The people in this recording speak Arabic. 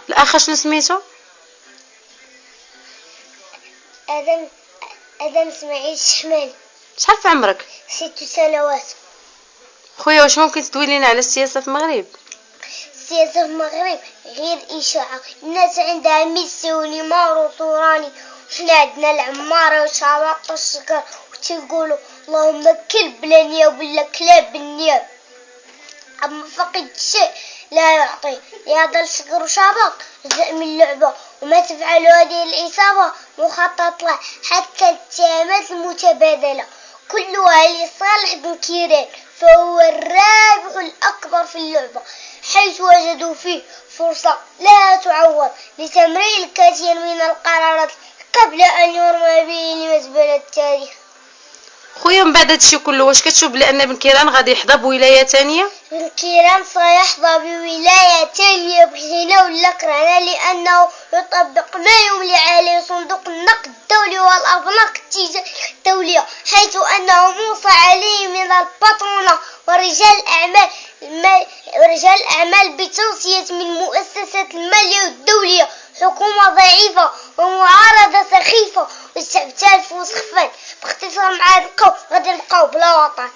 الاخ شنو سميتو؟ ادم اسماعيل الشحمال. شحال في عمرك؟ 6 سنوات. خويا واش ممكن تدوي لينا على السياسه في المغرب؟ السياسة في المغرب غير إشاعة. الناس عندها ميسي ونيمار وطوراني، وحنا عندنا العمارة وشباط والشكر، وتيقولوا اللهم كلب بلا نياب ولا كلاب بالنياب. أما فقد شيء لا يعطي، هذا الشكر وشباط جزء من اللعبة، وما تفعل هذه الإصابة مخطط له حتى الاتهامات المتبادلة كلها لصالح بن كيران، فهو الرابح الأكبر في اللعبة، حيث وجدوا فيه فرصة لا تعوض لتمرير الكثير من القرارات قبل أن يرمى به لمزبلة التاريخ. خويا من بعد هادشي كله واش كتشوف بان بن كيران غادي يحظى بولايه ثانيه؟ بن كيران سيحظى بولاية ثانية بحنا ولا كرهنا، لأنه يطبق ما يملي عليه صندوق النقد الدولي والأبناق الدولية، حيث أنه موصى عليه من البطرونة ورجال الأعمال بتوصية من مؤسسات المالية الدولية، حكومة ضعيفة ومعارضة سخيفة واستعبتال وسخفان. باختصار مع هذا القوم غادي نبقاو بلا وطن.